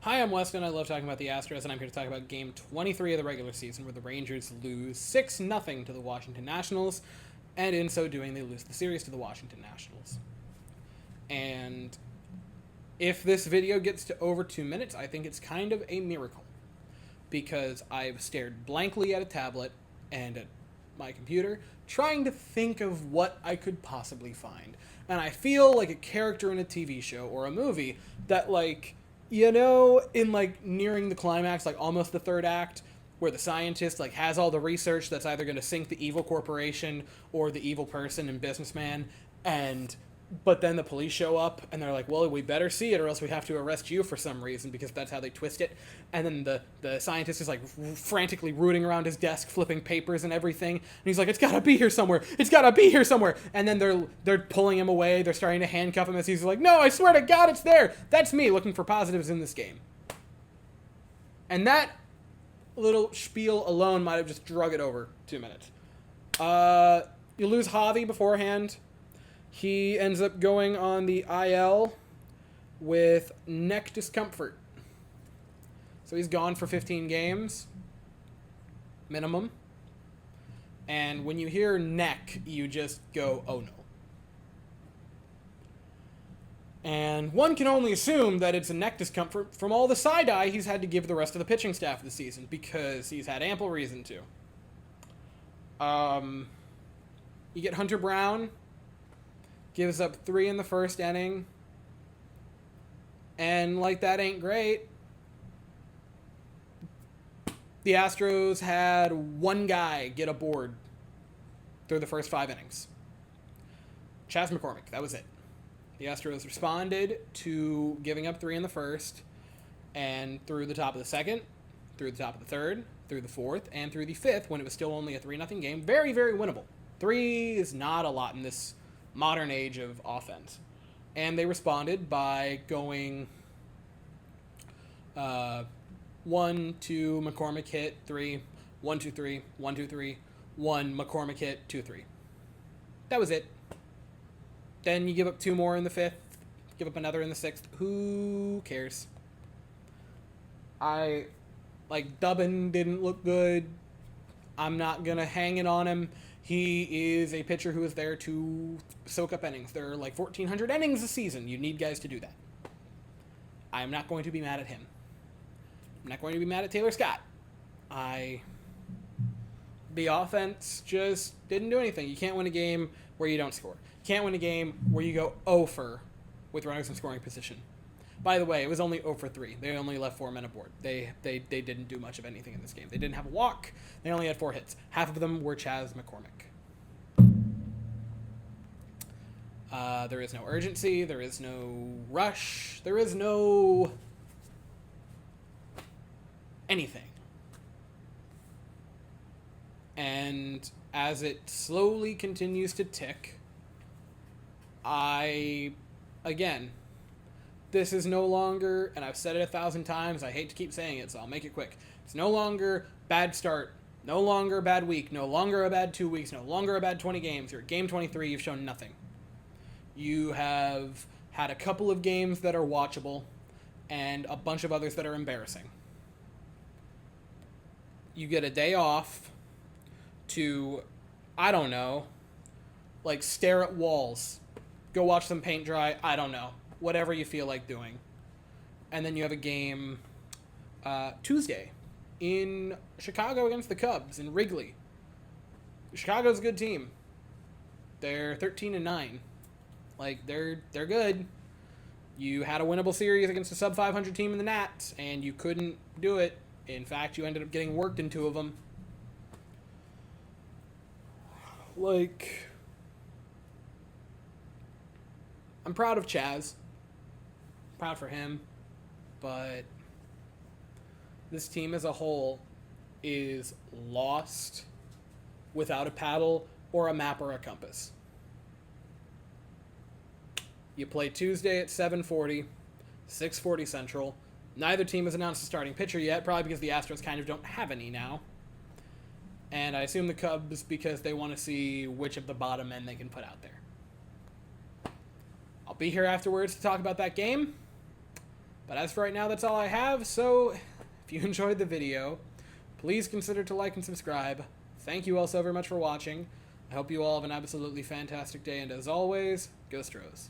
Hi, I'm Weston. I love talking about the Astros, and I'm here to talk about Game 23 of the regular season, where the Rangers lose 6-0 to the Washington Nationals, and in so doing, they lose the series to the Washington Nationals. And if this video gets to over 2 minutes, I think it's kind of a miracle, because I've stared blankly at a tablet and at my computer, trying to think of what I could possibly find. And I feel like a character in a TV show or a movie that, in nearing the climax, like almost the third act, where the scientist has all the research that's either going to sink the evil corporation or the evil person and businessman, and but then the police show up and they're like, well, we better see it or else we have to arrest you for some reason, because that's how they twist it. And then the scientist is frantically rooting around his desk, flipping papers and everything, and he's like, it's gotta be here somewhere, and then they're pulling him away, they're starting to handcuff him as he's like, no, I swear to God, it's there. That's me looking for positives in this game. And that little spiel alone might have just drug it over 2 minutes. You lose Javi beforehand. He ends up going on the IL with neck discomfort. So he's gone for 15 games, minimum. And when you hear neck, you just go, oh no. And one can only assume that it's a neck discomfort from all the side-eye he's had to give the rest of the pitching staff of the season, because he's had ample reason to. You get Hunter Brown. Gives up 3 in the first inning. And, that ain't great. The Astros had one guy get a board through the first 5 innings. Chas McCormick, that was it. The Astros responded to giving up 3 in the first, and through the top of the second, through the top of the third, through the fourth, and through the fifth, when it was still only a 3-0 game. Very, very winnable. 3 is not a lot in this modern age of offense. And they responded by going 1-2, McCormick hit 3, 1-2-3, 1-2-3, 1, McCormick hit 2-3. That was it. Then you give up 2 more in the fifth, give up another in the sixth. Who cares? Dubbin didn't look good. I'm not gonna hang it on him. He is a pitcher who is there to soak up innings. There are 1,400 innings a season. You need guys to do that. I'm not going to be mad at him. I'm not going to be mad at Taylor Scott. The offense just didn't do anything. You can't win a game where you don't score. You can't win a game where you go 0 for with runners in scoring position. By the way, it was only 0 for 3. They only left 4 men aboard. They didn't do much of anything in this game. They didn't have a walk. They only had 4 hits. Half of them were Chas McCormick. There is no urgency. There is no rush. There is no anything. And as it slowly continues to tick, this is no longer, and I've said it 1,000 times, I hate to keep saying it, so I'll make it quick. It's no longer bad start, no longer a bad week, no longer a bad 2 weeks, no longer a bad 20 games. You're at game 23, you've shown nothing. You have had a couple of games that are watchable, and a bunch of others that are embarrassing. You get a day off to, I don't know, stare at walls. Go watch them paint dry, I don't know. Whatever you feel like doing. And then you have a game Tuesday in Chicago against the Cubs in Wrigley. Chicago's a good team. They're 13-9. They're good. You had a winnable series against a sub 500 team in the Nats, and you couldn't do it. In fact, you ended up getting worked in 2 of them. I'm proud of Chas. Proud for him, but this team as a whole is lost without a paddle or a map or a compass. You play Tuesday at 7:40, 6:40 Central. Neither team has announced a starting pitcher yet, probably because the Astros kind of don't have any now. And I assume the Cubs because they want to see which of the bottom men they can put out there. I'll be here afterwards to talk about that game. But as for right now, that's all I have, so if you enjoyed the video, please consider to like and subscribe. Thank you all so very much for watching. I hope you all have an absolutely fantastic day, and as always, go Astros.